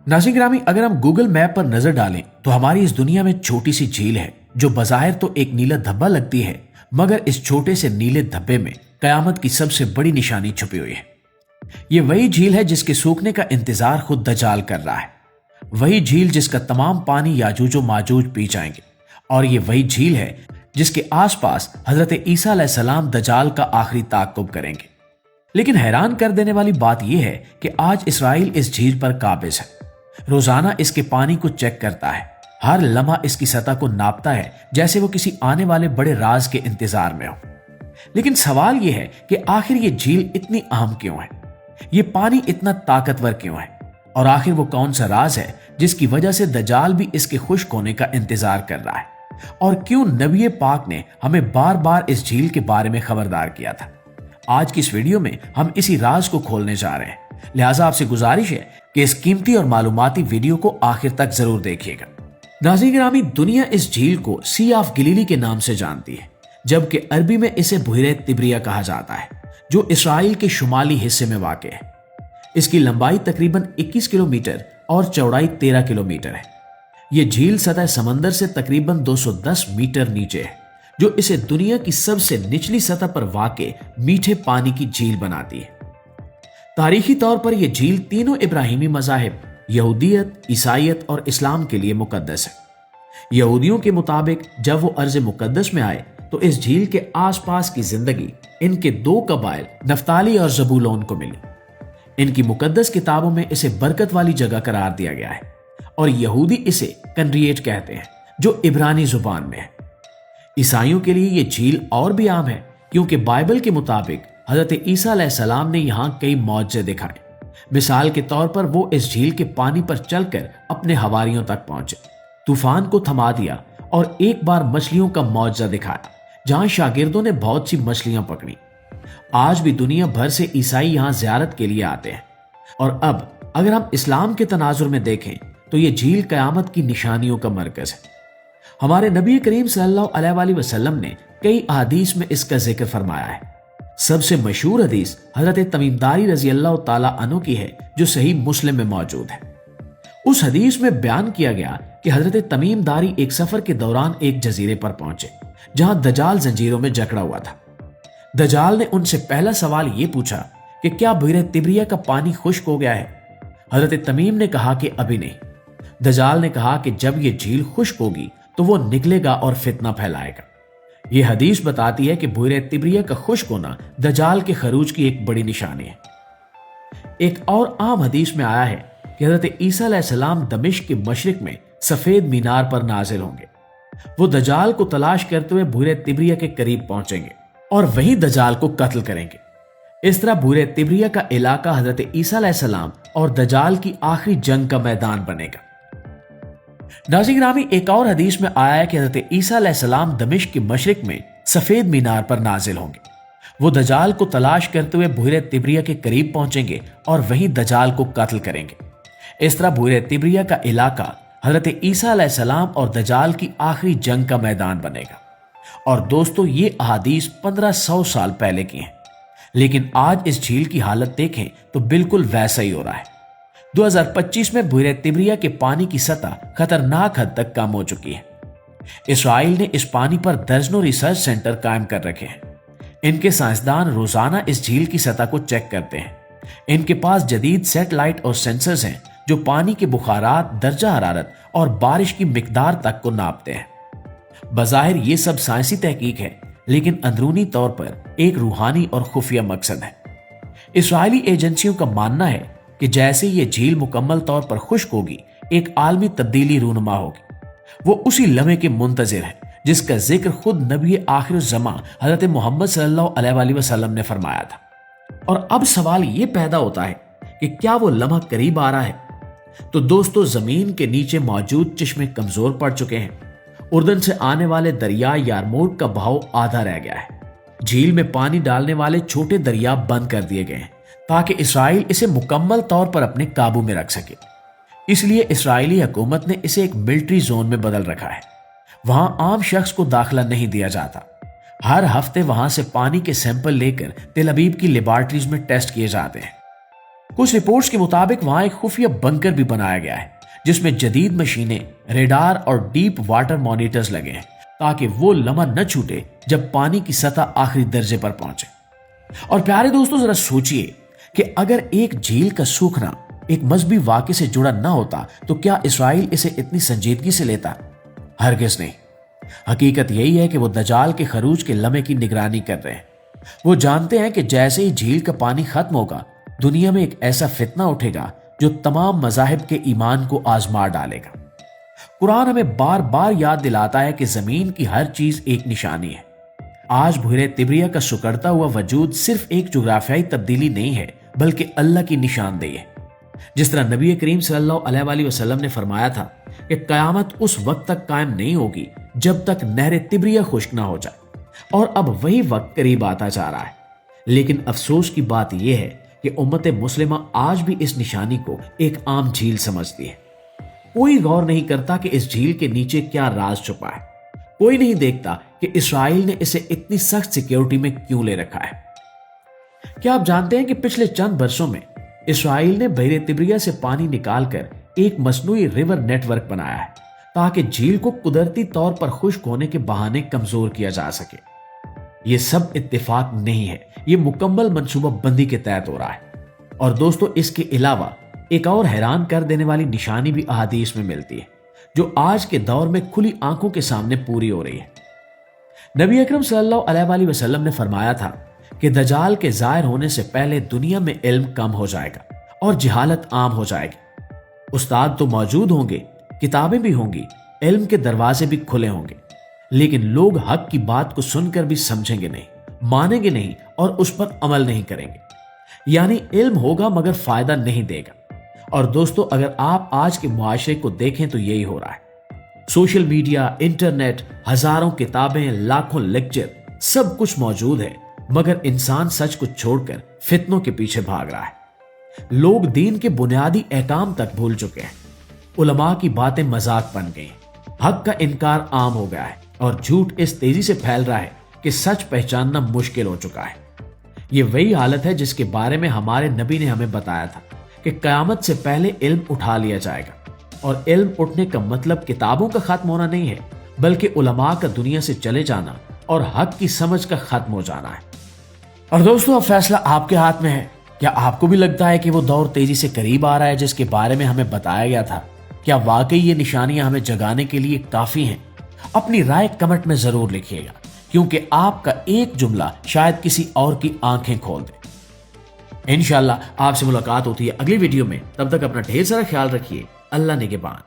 नाज़रीन ग्रामी, अगर हम गूगल मैप पर नजर डालें तो हमारी इस दुनिया में छोटी सी झील है जो बाज़ाहिर तो एक नीला धब्बा लगती है, मगर इस छोटे से नीले धब्बे में कयामत की सबसे बड़ी निशानी छुपी हुई है। ये वही झील है जिसके सूखने का इंतजार खुद दज्जाल कर रहा है, वही झील जिसका तमाम पानी याजूज और माजूज पी जाएंगे, और ये वही झील है जिसके आसपास हजरत ईसा अलैहिस्सलाम दज्जाल का आखिरी ताक़ुब करेंगे। लेकिन हैरान कर देने वाली बात यह है कि आज इसराइल इस झील पर काबिज है। रोजाना इसके पानी को चेक करता है, हर लम्हा इसकी सतह को नापता है जैसे वो किसी आने वाले बड़े राज के इंतजार में हो। लेकिन सवाल यह है कि आखिर ये झील इतनी अहम क्यों है, ये पानी इतना ताकतवर क्यों है, और आखिर वो कौन सा राज है जिसकी वजह से दज्जाल भी इसके खुश्क होने का इंतजार कर रहा है, और क्यों नबी पाक ने हमें बार बार इस झील के बारे में खबरदार किया था। आज की इस वीडियो में हम इसी राज को खोलने जा रहे हैं, लिहाजा आपसे गुजारिश है कि इस कीमती और मालूमाती वीडियो को आखिर तक जरूर देखिएगा। नाज़रीन ग्रामी, दुनिया इस झील को सी ऑफ गलीली के नाम से जानती है, जबकि अरबी में इसे बुहरे तिब्रिया कहा जाता है, जो इसराइल के शुमाली हिस्से में वाक़ है। इसकी लंबाई तकरीबन 21 किलोमीटर और चौड़ाई 13 किलोमीटर है। यह झील सतह समंदर से तकरीबन 210 मीटर नीचे है, जो इसे दुनिया की सबसे निचली सतह पर वाक़े मीठे पानी की झील बनाती है। तारीखी तौर पर यह झील तीनों इब्राहिमी मज़ाहिब यहूदियत, ईसाईयत और इस्लाम के लिए मुकद्दस है। यहूदियों के मुताबिक जब वो अर्ज़ मुकद्दस में आए तो इस झील के आसपास की जिंदगी इनके दो कबाइल नफ्ताली और ज़बूलून को मिली। इनकी मुकद्दस किताबों में इसे बरकत वाली जगह करार दिया गया है, और यहूदी इसे कनरिएट कहते हैं जो इब्रानी जुबान में है। ईसाइयों के लिए यह झील और भी आम है, क्योंकि बाइबल के मुताबिक हजरत ईसा अलैहिस्सलाम ने यहां कई मौजज़े दिखाए। मिसाल के तौर पर वो इस झील के पानी पर चलकर अपने हवारियों तक पहुंचे, तूफान को थमा दिया और एक बार मछलियों का मौजज़ा दिखाया, जहां शागिर्दों ने बहुत सी मछलियां पकड़ी। आज भी दुनिया भर से ईसाई यहां ज़ियारत के लिए आते हैं। और अब अगर हम इस्लाम के तनाजुर में देखें तो ये झील कयामत की निशानियों का मरकज है। हमारे नबी करीम सल्लल्लाहु अलैहि वसल्लम ने कई अहादीस में इसका जिक्र फरमाया है। सबसे मशहूर हदीस हजरत तमीमदारी रजी अल्लाह ताला अन्हु की है, जो सही मुस्लिम में मौजूद है। उस हदीस में बयान किया गया कि हजरत तमीमदारी एक सफर के दौरान एक जजीरे पर पहुंचे, जहां दज्जाल जंजीरों में जकड़ा हुआ था। दज्जाल ने उनसे पहला सवाल यह पूछा कि क्या बुहरे तिब्रिया का पानी खुश्क हो गया है। हजरत तमीम ने कहा कि अभी नहीं। दज्जाल ने कहा कि जब यह झील खुश्क होगी तो वो निकलेगा और फितना फैलाएगा। यह हदीस बताती है कि बुहरे तिब्रिया का खुश्क होना दज्जाल के खरूज की एक बड़ी निशानी है। एक और आम हदीस में आया है कि हजरत ईसा अलैहिस्सलाम दमिश्क के मशरिक में सफेद मीनार पर नाजिल होंगे। वो दज्जाल को तलाश करते हुए बुहरे तिब्रिया के करीब पहुंचेंगे और वहीं दज्जाल को कत्ल करेंगे। इस तरह बुहरे तिब्रिया का इलाका हजरत ईसा अलैहिस्सलाम और दज्जाल की आखिरी जंग का मैदान बनेगा। नाज़रीन ग्रामी, एक और हदीस में आया है कि हजरत ईसा अलैहिस्सलाम दमिश्क के मशरिक में सफेद मीनार पर नाजिल होंगे। वो दज्जाल को तलाश करते हुए बुहरे तिब्रिया के करीब पहुंचेंगे और वहीं दज्जाल को कत्ल करेंगे। इस तरह बुहरे तिब्रिया का इलाका हजरत ईसा अलैहिस्सलाम और दज्जाल की आखिरी जंग का मैदान बनेगा। और दोस्तों, ये अहादीस 1500 साल पहले की हैं, लेकिन आज इस झील की हालत देखें तो बिल्कुल वैसा ही हो रहा है। 2025 में बुहरे तिब्रिया के पानी की सतह खतरनाक हद तक कम हो चुकी है। इसराइल ने इस पानी पर दर्जनों रिसर्च सेंटर कायम कर रखे हैं। इनके साइंसदान रोजाना इस झील की सतह को चेक करते हैं। इनके पास जदीद सैटेलाइट और सेंसर्स हैं जो पानी के बुखारात, दर्जा हरारत और बारिश की मिकदार तक को नापते हैं। बज़ाहिर ये सब साइंसी तहकीक है, लेकिन अंदरूनी तौर पर एक रूहानी और खुफिया मकसद है। इसराइली एजेंसियों का मानना है कि जैसे ये झील मुकम्मल तौर पर खुश्क होगी, एक आलमी तब्दीली रूनुमा होगी। वो उसी लम्हे के मुंतजिर है जिसका जिक्र खुद नबी आखिरुज़्ज़मा हजरत मोहम्मद सल्लल्लाहु अलैहि वसल्लम ने फरमाया था। और अब सवाल ये पैदा होता है कि क्या वो लम्हा करीब आ रहा है। तो दोस्तों, जमीन के नीचे मौजूद चश्मे कमजोर पड़ चुके हैं। उर्दन से आने वाले दरिया यारमूक का बहाव आधा रह गया है। झील में पानी डालने वाले छोटे दरिया बंद कर दिए गए हैं ताकि इसराइल इसे मुकम्मल तौर पर अपने काबू में रख सके। इसलिए इसराइली हुकूमत ने इसे एक मिलिट्री जोन में बदल रखा है। वहां आम शख्स को दाखिला नहीं दिया जाता। हर हफ्ते वहां से पानी के सैंपल लेकर तेल अबीब की लेबॉर्ट्रीज में टेस्ट किए जाते हैं। कुछ रिपोर्ट्स के मुताबिक वहां एक खुफिया बंकर भी बनाया गया है जिसमें जदीद मशीनें, रेडार और डीप वाटर मॉनिटर्स लगे हैं ताकि वो लम्हा न छूटे जब पानी की सतह आखिरी दर्जे पर पहुंचे। और प्यारे दोस्तों, जरा सोचिए कि अगर एक झील का सूखना एक मजहबी वाक़े से जुड़ा ना होता तो क्या इसराइल इसे इतनी संजीदगी से लेता? हरगिज़ नहीं। हकीकत यही है कि वो दजाल के खरूज के लम्हे की निगरानी कर रहे हैं। वो जानते हैं कि जैसे ही झील का पानी खत्म होगा, दुनिया में एक ऐसा फितना उठेगा जो तमाम मज़ाहिब के ईमान को आजमा डालेगा। कुरान हमें बार बार याद दिलाता है कि जमीन की हर चीज एक निशानी है। आज बहरे तिब्रिया का सुकड़ता हुआ वजूद सिर्फ एक जुग्राफियाई तब्दीली नहीं है बल्कि अल्लाह की निशानदेही है। जिस तरह नबी करीम सल्लल्लाहु अलैहि वसल्लम ने फरमाया था कि कयामत उस वक्त तक कायम नहीं होगी जब तक नहर तिब्रिया खुश्क ना हो जाए, और अब वही वक्त करीब आता जा रहा है। लेकिन अफसोस की बात यह है कि उम्मत मुस्लिमा आज भी इस निशानी को एक आम झील समझती है। कोई गौर नहीं करता कि इस झील के नीचे क्या राज छुपा है। कोई नहीं देखता कि इसराइल ने इसे इतनी सख्त सिक्योरिटी में क्यों ले रखा है। क्या आप जानते हैं कि पिछले चंद वर्षों में इसराइल ने बहरे तिब्रिया से पानी निकालकर एक मसनूई रिवर नेटवर्क बनाया है ताकि झील को कुदरती तौर पर खुश्क होने के बहाने कमजोर किया जा सके। यह सब इत्तेफाक नहीं है, यह मुकम्मल मनसूबा बंदी के तहत हो रहा है। और दोस्तों, इसके अलावा एक और हैरान कर देने वाली निशानी भी अहादीस में मिलती है जो आज के दौर में खुली आंखों के सामने पूरी हो रही है। नबी अकरम सल्लल्लाहु अलैहि वसल्लम ने फरमाया था कि दजाल के जाहिर होने से पहले दुनिया में इल्म कम हो जाएगा और जहालत आम हो जाएगी। उस्ताद तो मौजूद होंगे, किताबें भी होंगी, इल्म के दरवाजे भी खुले होंगे, लेकिन लोग हक की बात को सुनकर भी समझेंगे नहीं, मानेंगे नहीं और उस पर अमल नहीं करेंगे। यानी इल्म होगा मगर फायदा नहीं देगा। और दोस्तों, अगर आप आज के मुआशरे को देखें तो यही हो रहा है। सोशल मीडिया, इंटरनेट, हजारों किताबें, लाखों लेक्चर, सब कुछ मौजूद है, मगर इंसान सच को छोड़कर फितनों के पीछे भाग रहा है। लोग दीन के बुनियादी अहकाम तक भूल चुके हैं। उलमा की बातें मजाक बन गई, हक का इनकार आम हो गया है और झूठ इस तेजी से फैल रहा है कि सच पहचानना मुश्किल हो चुका है। ये वही हालत है जिसके बारे में हमारे नबी ने हमें बताया था कि कयामत से पहले इल्म उठा लिया जाएगा। और इल्म उठने का मतलब किताबों का खत्म होना नहीं है, बल्कि उलमा का दुनिया से चले जाना और हक की समझ का खत्म हो जाना है। और दोस्तों, अब फैसला आपके हाथ में है। क्या आपको भी लगता है कि वो दौर तेजी से करीब आ रहा है जिसके बारे में हमें बताया गया था? क्या वाकई ये निशानियां हमें जगाने के लिए काफी हैं? अपनी राय कमेंट में जरूर लिखिएगा, क्योंकि आपका एक जुमला शायद किसी और की आंखें खोल दे। इंशाल्लाह आपसे मुलाकात होती है अगली वीडियो में। तब तक अपना ढेर सारा ख्याल रखिए। अल्लाह निगहबान।